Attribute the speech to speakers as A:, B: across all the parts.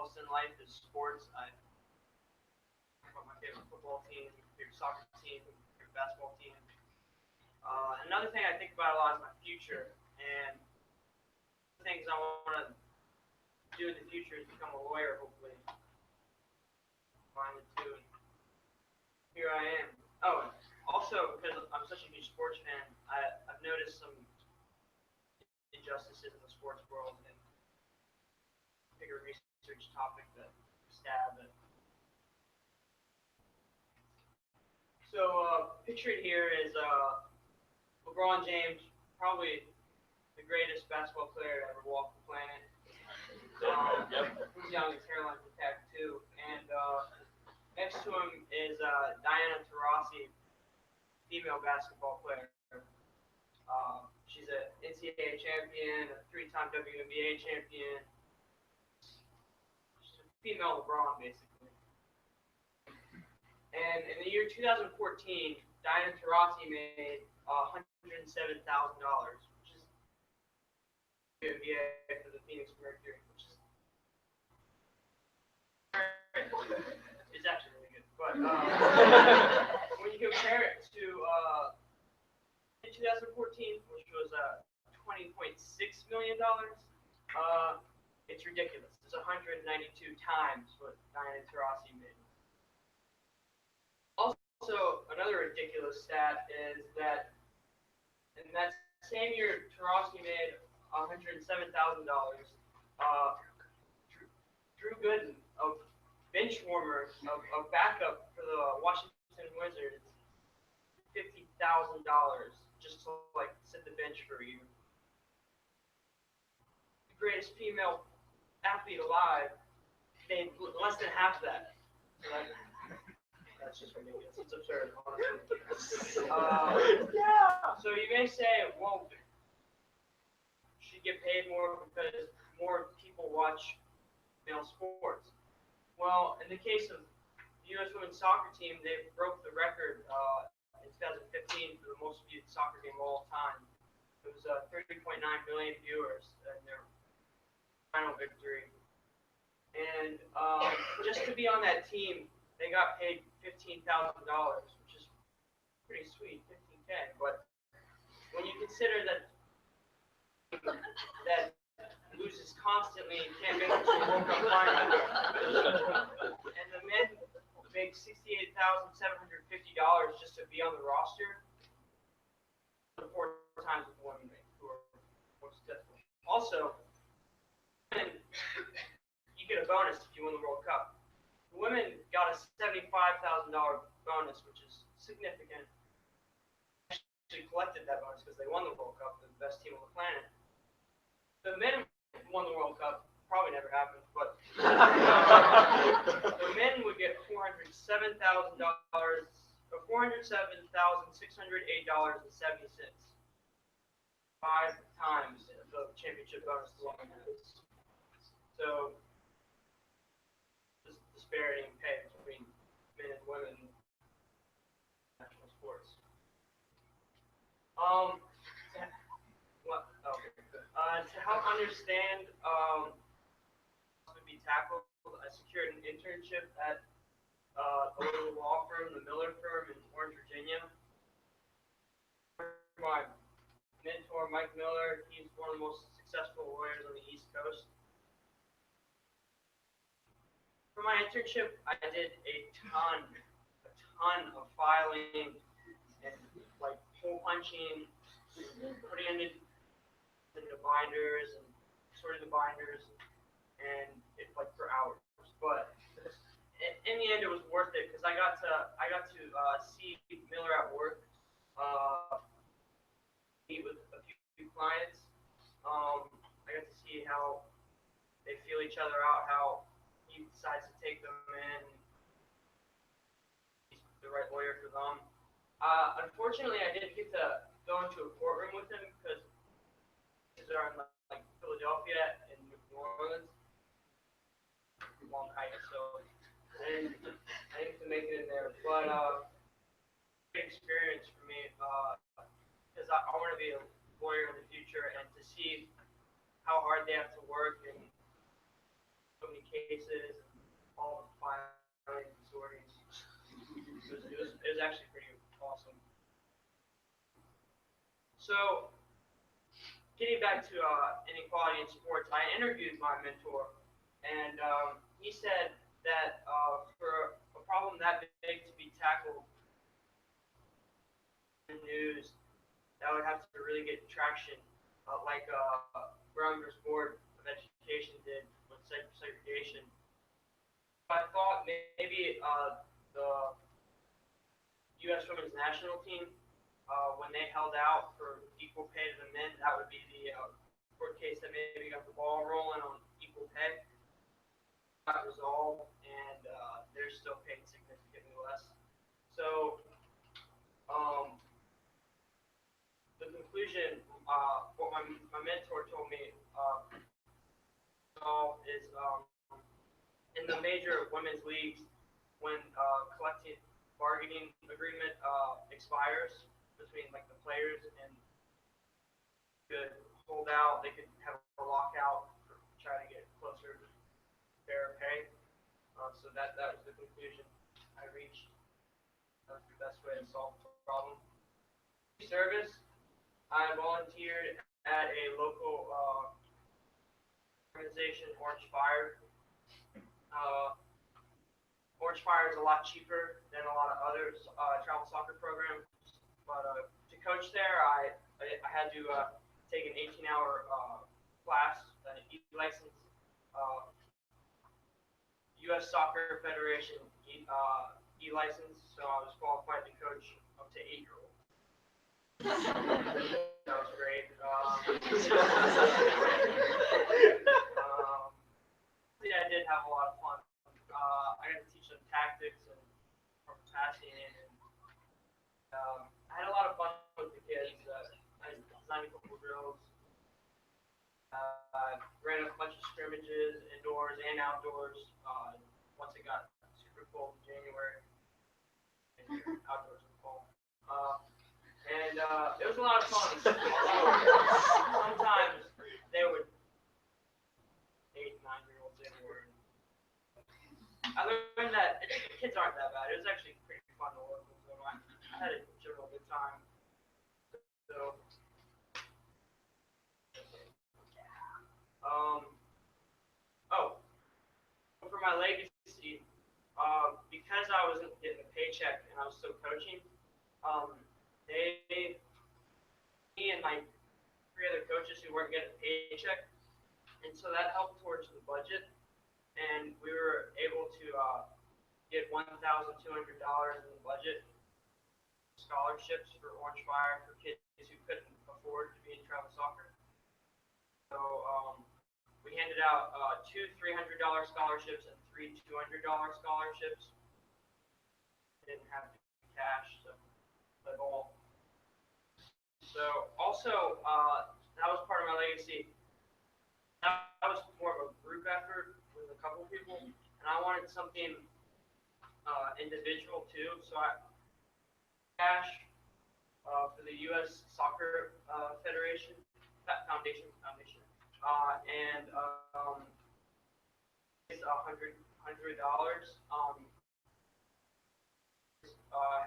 A: most in life is sports. I about my favorite football team, favorite soccer team, favorite basketball team. Another thing I think about a lot is my future, and the things I want to do in the future is become a lawyer, hopefully. Finally, too. And here I am. Oh, also, because I'm such a huge sports fan, I've noticed some injustices in the sports world, and bigger research topic that stab at. So, pictured here is LeBron James, probably the greatest basketball player to ever walk the planet. Who's young, his hairline's intact too. And next to him is Diana Taurasi, female basketball player. She's an NCAA champion, a 3-time WNBA champion. She's a female LeBron, basically. And in the year 2014, Diana Taurasi made $107,000, which is WNBA for the Phoenix Mercury, which is it's actually really good. But when you compare it to in 2014, which was $20.6 million, it's ridiculous. It's 192 times what Diana Taurasi made. Also, another ridiculous stat is that in that same year, Taurasi made $107,000. Drew Gooden, a bench warmer, a backup for the Washington Wizards, $50,000 just to like sit the bench for a year. The greatest female athlete alive made less than half that. So that's just ridiculous. It's absurd, honestly. So you may say, well, she should get paid more because more people watch male sports. Well, in the case of the U.S. women's soccer team, they broke the record in 2015 for the most viewed soccer game of all time. It was 30.9 million viewers in their final victory. And just to be on that team, they got paid $15,000, which is pretty sweet, $15K. But when you consider that loses constantly, can't make it to the World Cup final, and the men make $68,750 just to be on the roster, 4 times what the women make, who are more successful. Also, you get a bonus if you win the World Cup. The women got a $75,000 bonus, which is significant. They actually collected that bonus because they won the World Cup, the best team on the planet. The men won the World Cup, probably never happened, but the men would get $407,000, or $407,608.70. 5 times the championship bonus the women has. So, this disparity in pay between men and women in national sports. To help understand would be tackled, I secured an internship at a little law firm, the Miller firm in Orange, Virginia. My mentor, Mike Miller, he's one of the most successful lawyers on the East Coast. For my internship, I did a ton of filing and like hole punching, putting in the binders and sorting the binders, and it like for hours. But in the end, it was worth it because I got to see Miller at work, meet with a few clients. I got to see how they feel each other out, how he decides to take them in. He's the right lawyer for them. Unfortunately, I didn't get to go into a courtroom with him because are in like Philadelphia and New Orleans. Long hike, so I didn't get to make it in there. But great experience for me because I want to be a lawyer in the future and to see how hard they have to work and so many cases, all the filing stories. It was actually pretty awesome. So, getting back to inequality in sports, I interviewed my mentor, and he said that for a problem that big to be tackled in the news, that would have to really get traction, like Brown's Board of Education did with segregation. I thought maybe the U.S. Women's National Team, when they held out for equal pay to the men, that would be the court case that maybe got the ball rolling on equal pay. Got resolved, and they're still paid significantly less. So, the conclusion, what my mentor told me is in the major women's leagues, when collective bargaining agreement expires between like the players and could hold out, they could have a lockout for try to get closer to fair pay. So that was the conclusion I reached. That's the best way to solve the problem. Service, I volunteered at a local organization, Orange Fire. Orange Fire is a lot cheaper than a lot of other travel soccer programs, but to coach there, I had to take an 18-hour class, an E-license, U.S. Soccer Federation E-license, so I was qualified to coach up to 8-year-olds. That was great. I did have a lot of fun. I got to teach them tactics and passing, and I had a lot of fun with the kids. I designed a couple of drills. Ran a bunch of scrimmages, indoors and outdoors. Once it got super cold in January, and outdoors in the fall. And it was a lot of fun. Sometimes they would 8, 9-year-olds anywhere. I learned that kids aren't that bad. It was actually pretty fun to work with them. I had a general good time. So, for my legacy, because I wasn't getting a paycheck and I was still coaching, me and my 3 other coaches who weren't getting a paycheck, and so that helped towards the budget, and we were able to get $1,200 in the budget scholarships for Orange Fire for kids who couldn't afford to be in travel soccer. So we handed out 2 $300 scholarships and 3 $200 scholarships. Didn't have cash, so at all. So also, that was part of my legacy. That was more of a group effort with a couple people, and I wanted something individual too. So I cash for the U.S. Soccer Federation Foundation, and it's $100.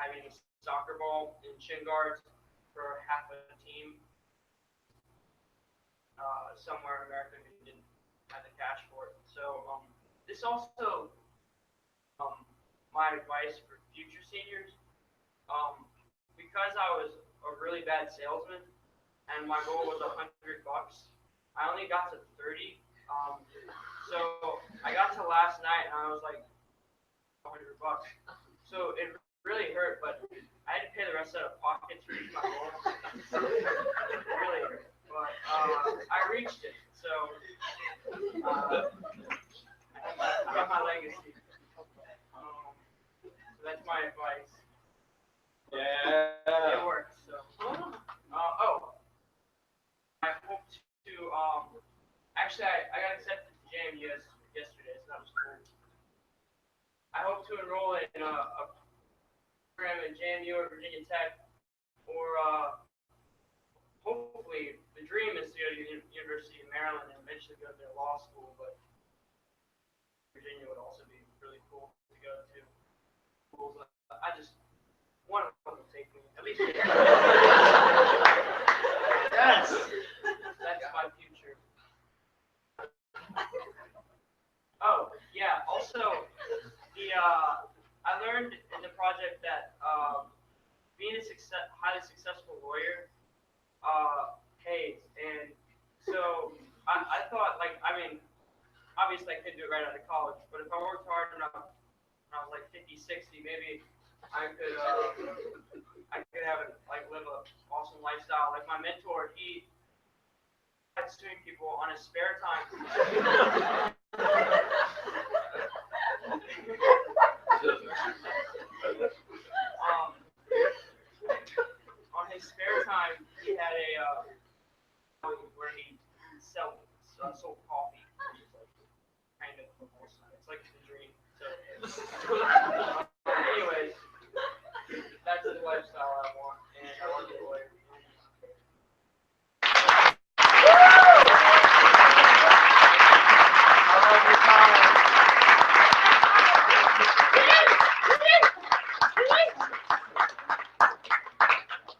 A: Having a soccer ball and shin guards for half a team somewhere in America who didn't have the cash for it. So this also my advice for future seniors. Because I was a really bad salesman and my goal was $100, I only got to 30. So I got to last night and I was like $100. So it really hurt, but I had to pay the rest out of pocket to reach my goal. It really hurt, but I reached it. So I got my legacy. So that's my advice. Yeah. It works. So. I hope to. Actually, I got accepted to JMU yesterday, so that was cool. I hope to enroll in a program in JMU or Virginia Tech, or hopefully the dream is to go to the University of Maryland and eventually go to their law school. But Virginia would also be really cool to go to. I just one of them will take me at least. Yes, that's my future. Oh yeah. Also, I learned in the project that being a highly successful lawyer pays, and so I thought obviously I couldn't do it right out of college, but if I worked hard enough when I was like 50, 60, maybe I could live a awesome lifestyle. Like my mentor, he had suing people on his spare time. On his spare time, he had where he sold coffee. Kind of awesome. It's like the dream. So, anyways, that's the lifestyle I want, and I want to be a lawyer. I love your comment.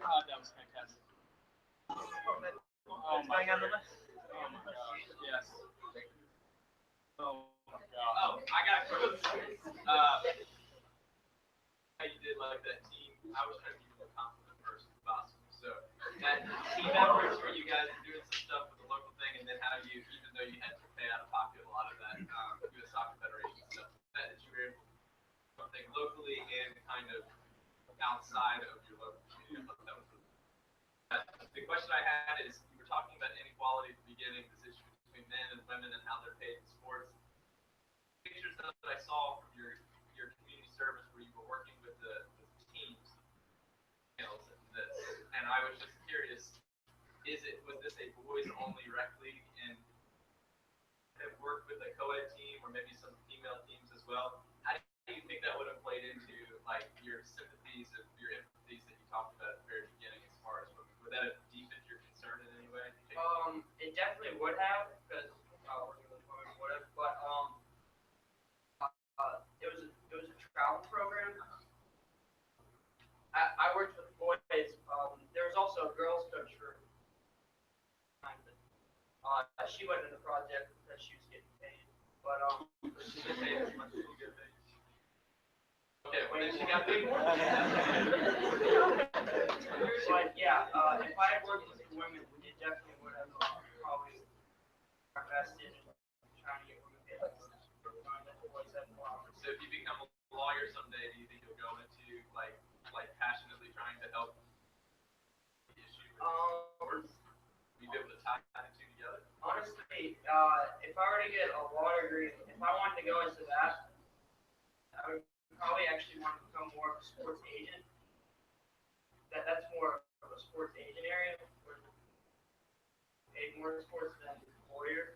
B: Oh, that was fantastic. Oh my God. Oh my gosh, yes. Oh my God.
C: Oh, I got a question. How you did like that team? I was trying to give you a compliment first as possible. So that team efforts where you guys were doing some stuff with the local thing, and then how you, even though you had to pay out of pocket a lot of that U.S. Soccer Federation stuff, that you were able to do something locally and kind of outside of your local community. I thought that was the question I had is you were talking about inequality at the beginning, this issue between men and women and how they're paid in sports. Pictures that I saw from your community service where you were working with the teams, and I was just curious, was this a boys only rec league and have worked with a co-ed team or maybe some female teams as well? How do you think that would have played into like your sympathies and your empathies that you talked about at the very beginning as far as would that have deepened your concern in any way?
A: It definitely would have, because working with women would have, but it was a travel program. I worked with boys. There was also a girls coach for she went in the project because she was getting paid, but
C: she didn't pay as much as you get paid. Okay, well then she got paid more.
A: But yeah, if I had worked with women, it definitely would have probably invested in trying to get women paid.
C: So if you become a lawyer someday, do you think you'll go into like passionately trying to help the issue? Or will you be able to tie the two together?
A: Honestly, if I were to get a law degree, if I wanted to go into that, I would probably actually want to become more of a sports agent. That's more of a sports agent area, where you pay more sports than a lawyer.